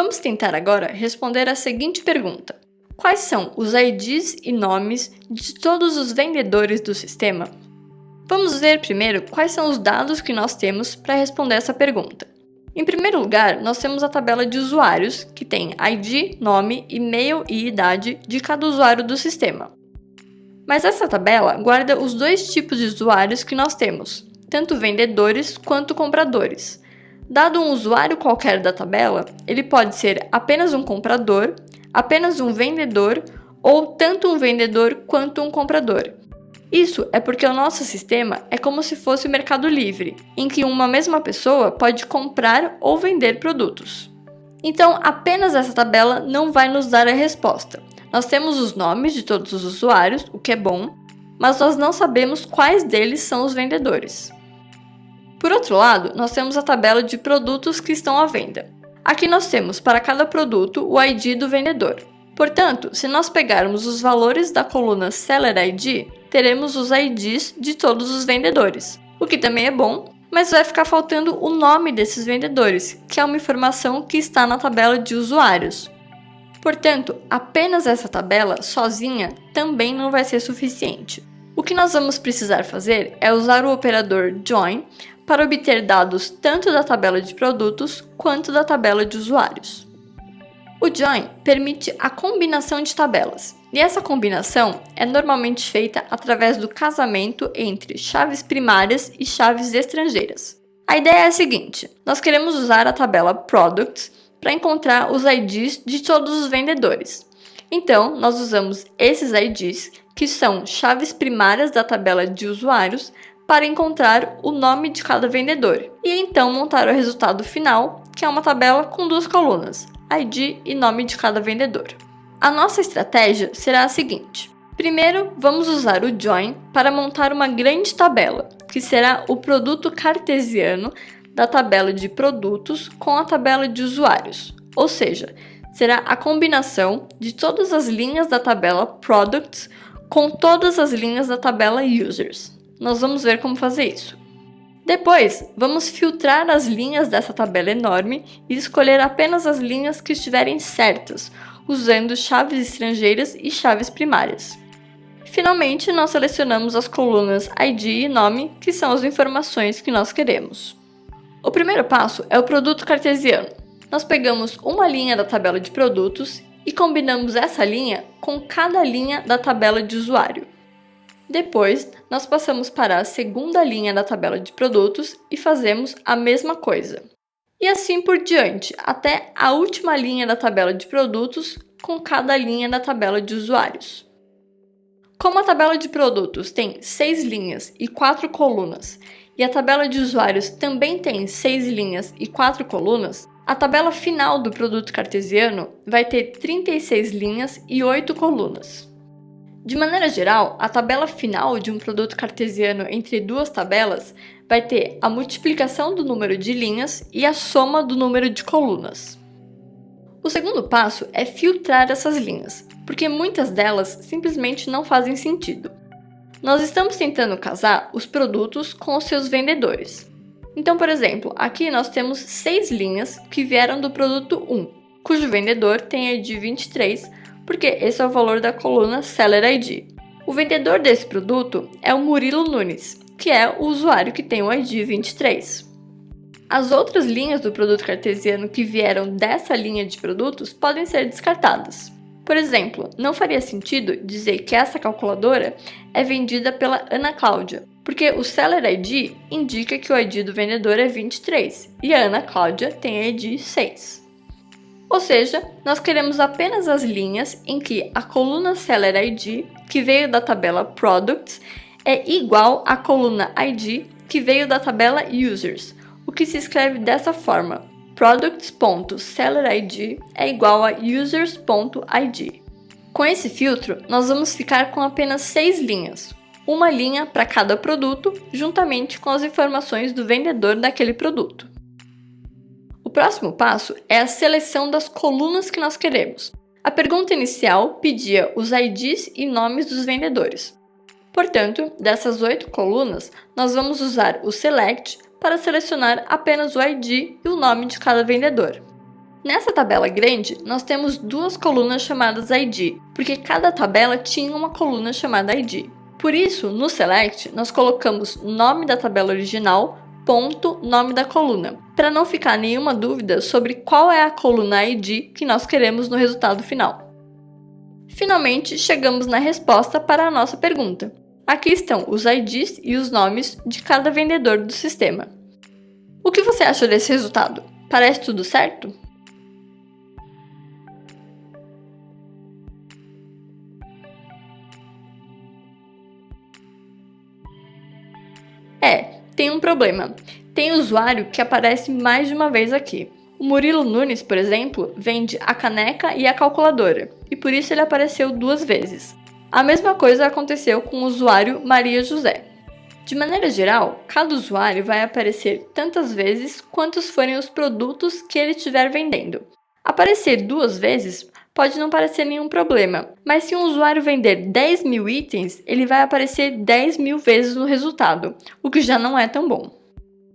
Vamos tentar agora responder a seguinte pergunta: quais são os IDs e nomes de todos os vendedores do sistema? Vamos ver primeiro quais são os dados que nós temos para responder essa pergunta. Em primeiro lugar, nós temos a tabela de usuários, que tem ID, nome, e-mail e idade de cada usuário do sistema. Mas essa tabela guarda os dois tipos de usuários que nós temos, tanto vendedores quanto compradores. Dado um usuário qualquer da tabela, ele pode ser apenas um comprador, apenas um vendedor ou tanto um vendedor quanto um comprador. Isso é porque o nosso sistema é como se fosse o Mercado Livre, em que uma mesma pessoa pode comprar ou vender produtos. Então, apenas essa tabela não vai nos dar a resposta. Nós temos os nomes de todos os usuários, o que é bom, mas nós não sabemos quais deles são os vendedores. Por outro lado, nós temos a tabela de produtos que estão à venda. Aqui nós temos para cada produto o ID do vendedor. Portanto, se nós pegarmos os valores da coluna Seller ID, teremos os IDs de todos os vendedores, o que também é bom, mas vai ficar faltando o nome desses vendedores, que é uma informação que está na tabela de usuários. Portanto, apenas essa tabela sozinha também não vai ser suficiente. O que nós vamos precisar fazer é usar o operador join para obter dados tanto da tabela de produtos quanto da tabela de usuários. O join permite a combinação de tabelas, e essa combinação é normalmente feita através do casamento entre chaves primárias e chaves estrangeiras. A ideia é a seguinte: nós queremos usar a tabela Products para encontrar os IDs de todos os vendedores. Então, nós usamos esses IDs, que são chaves primárias da tabela de usuários, para encontrar o nome de cada vendedor, e então montar o resultado final, que é uma tabela com duas colunas, ID e nome de cada vendedor. A nossa estratégia será a seguinte: primeiro, vamos usar o join para montar uma grande tabela, que será o produto cartesiano da tabela de produtos com a tabela de usuários, ou seja, será a combinação de todas as linhas da tabela Products com todas as linhas da tabela Users. Nós vamos ver como fazer isso. Depois, vamos filtrar as linhas dessa tabela enorme e escolher apenas as linhas que estiverem certas, usando chaves estrangeiras e chaves primárias. Finalmente, nós selecionamos as colunas ID e nome, que são as informações que nós queremos. O primeiro passo é o produto cartesiano. Nós pegamos uma linha da tabela de produtos e combinamos essa linha com cada linha da tabela de usuário. Depois, nós passamos para a segunda linha da tabela de produtos e fazemos a mesma coisa. E assim por diante, até a última linha da tabela de produtos com cada linha da tabela de usuários. Como a tabela de produtos tem 6 linhas e 4 colunas, e a tabela de usuários também tem 6 linhas e 4 colunas, a tabela final do produto cartesiano vai ter 36 linhas e 8 colunas. De maneira geral, a tabela final de um produto cartesiano entre duas tabelas vai ter a multiplicação do número de linhas e a soma do número de colunas. O segundo passo é filtrar essas linhas, porque muitas delas simplesmente não fazem sentido. Nós estamos tentando casar os produtos com os seus vendedores. Então, por exemplo, aqui nós temos 6 linhas que vieram do produto 1, cujo vendedor tem ID 23, porque esse é o valor da coluna Seller ID. O vendedor desse produto é o Murilo Nunes, que é o usuário que tem o ID 23. As outras linhas do produto cartesiano que vieram dessa linha de produtos podem ser descartadas. Por exemplo, não faria sentido dizer que essa calculadora é vendida pela Ana Cláudia, porque o Seller ID indica que o ID do vendedor é 23 e a Ana Cláudia tem ID 6. Ou seja, nós queremos apenas as linhas em que a coluna Seller ID, que veio da tabela Products, é igual à coluna ID, que veio da tabela Users, o que se escreve dessa forma: products.sellerID é igual a users.id. Com esse filtro, nós vamos ficar com apenas 6 linhas, uma linha para cada produto, juntamente com as informações do vendedor daquele produto. O próximo passo é a seleção das colunas que nós queremos. A pergunta inicial pedia os IDs e nomes dos vendedores. Portanto, dessas 8 colunas, nós vamos usar o Select para selecionar apenas o ID e o nome de cada vendedor. Nessa tabela grande, nós temos duas colunas chamadas ID, porque cada tabela tinha uma coluna chamada ID. Por isso, no Select, nós colocamos nome da tabela original, ponto, nome da coluna, para não ficar nenhuma dúvida sobre qual é a coluna ID que nós queremos no resultado final. Finalmente, chegamos na resposta para a nossa pergunta. Aqui estão os IDs e os nomes de cada vendedor do sistema. O que você acha desse resultado? Parece tudo certo? Tem um problema. Tem usuário que aparece mais de uma vez aqui. O Murilo Nunes, por exemplo, vende a caneca e a calculadora, e por isso ele apareceu 2 vezes. A mesma coisa aconteceu com o usuário Maria José. De maneira geral, cada usuário vai aparecer tantas vezes quantos forem os produtos que ele estiver vendendo. Aparecer 2 vezes pode não parecer nenhum problema, mas se um usuário vender 10.000 itens, ele vai aparecer 10.000 vezes no resultado, o que já não é tão bom.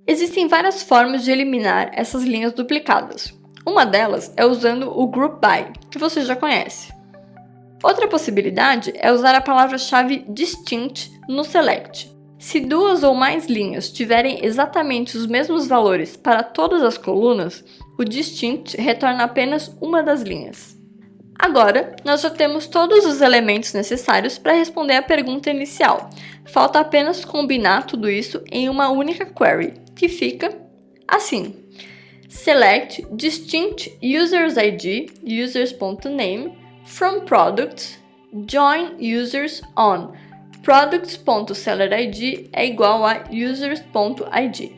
Existem várias formas de eliminar essas linhas duplicadas. Uma delas é usando o Group By, que você já conhece. Outra possibilidade é usar a palavra-chave Distinct no Select. Se 2 ou mais linhas tiverem exatamente os mesmos valores para todas as colunas, o Distinct retorna apenas uma das linhas. Agora, nós já temos todos os elementos necessários para responder à pergunta inicial. Falta apenas combinar tudo isso em uma única query, que fica assim: select distinct users ID, users.name, from products, join users on products.sellerID é igual a users.id.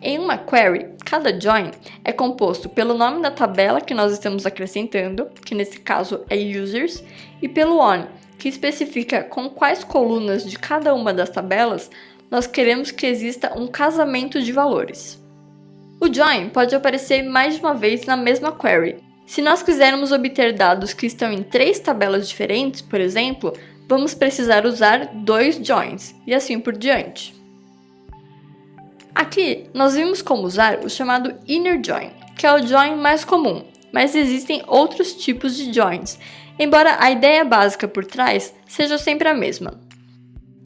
Em uma query, cada join é composto pelo nome da tabela que nós estamos acrescentando, que nesse caso é users, e pelo on, que especifica com quais colunas de cada uma das tabelas nós queremos que exista um casamento de valores. O join pode aparecer mais de uma vez na mesma query. Se nós quisermos obter dados que estão em 3 tabelas diferentes, por exemplo, vamos precisar usar 2 joins, e assim por diante. Aqui, nós vimos como usar o chamado Inner Join, que é o join mais comum, mas existem outros tipos de joins, embora a ideia básica por trás seja sempre a mesma.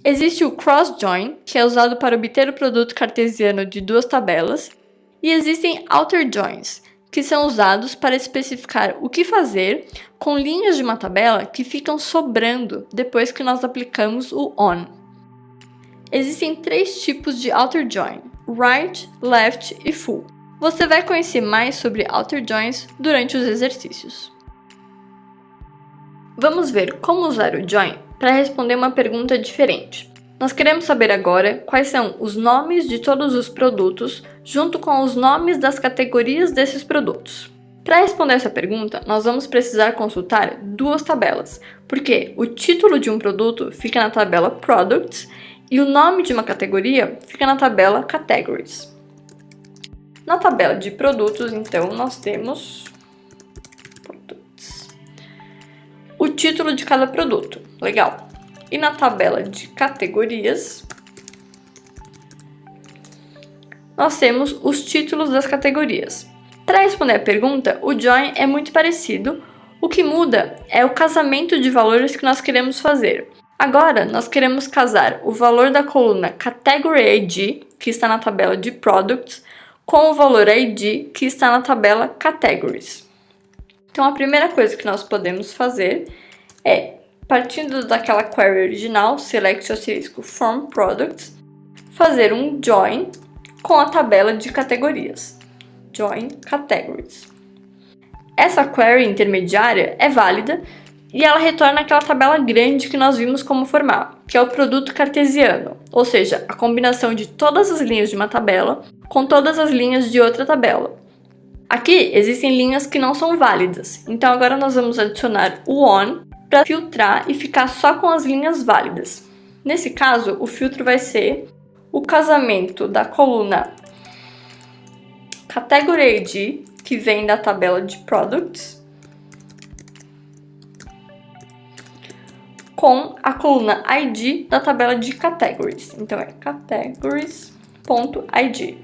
Existe o Cross Join, que é usado para obter o produto cartesiano de 2 tabelas, e existem Outer Joins, que são usados para especificar o que fazer com linhas de uma tabela que ficam sobrando depois que nós aplicamos o ON. Existem 3 tipos de Outer Join: Right, Left e Full. Você vai conhecer mais sobre Outer Joins durante os exercícios. Vamos ver como usar o Join para responder uma pergunta diferente. Nós queremos saber agora quais são os nomes de todos os produtos junto com os nomes das categorias desses produtos. Para responder essa pergunta, nós vamos precisar consultar 2 tabelas, porque o título de um produto fica na tabela Products e o nome de uma categoria fica na tabela Categories. Na tabela de produtos, então, nós temos o título de cada produto. Legal. E na tabela de categorias, nós temos os títulos das categorias. Para responder a pergunta, o join é muito parecido. O que muda é o casamento de valores que nós queremos fazer. Agora, nós queremos casar o valor da coluna Category ID, que está na tabela de Products, com o valor ID, que está na tabela Categories. Então, a primeira coisa que nós podemos fazer é, partindo daquela query original, select asterisco from products, fazer um join com a tabela de categorias. Join categories. Essa query intermediária é válida e ela retorna aquela tabela grande que nós vimos como formar, que é o produto cartesiano, ou seja, a combinação de todas as linhas de uma tabela com todas as linhas de outra tabela. Aqui existem linhas que não são válidas, então agora nós vamos adicionar o on para filtrar e ficar só com as linhas válidas. Nesse caso, o filtro vai ser o casamento da coluna Category ID, que vem da tabela de Products, com a coluna ID da tabela de categories. Então é categories.id.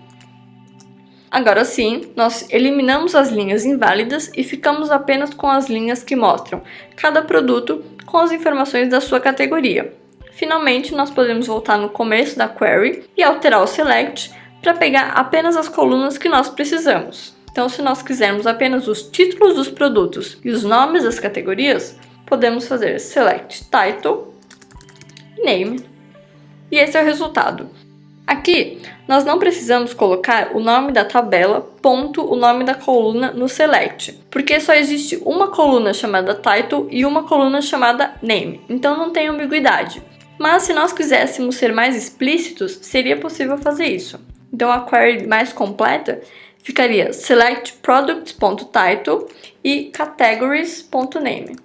Agora sim, nós eliminamos as linhas inválidas e ficamos apenas com as linhas que mostram cada produto com as informações da sua categoria. Finalmente, nós podemos voltar no começo da query e alterar o select para pegar apenas as colunas que nós precisamos. Então, se nós quisermos apenas os títulos dos produtos e os nomes das categorias, podemos fazer select title, name, e esse é o resultado. Aqui, nós não precisamos colocar o nome da tabela, ponto, o nome da coluna no select, porque só existe uma coluna chamada title e uma coluna chamada name, então não tem ambiguidade. Mas se nós quiséssemos ser mais explícitos, seria possível fazer isso. Então a query mais completa ficaria select products.title e categories.name.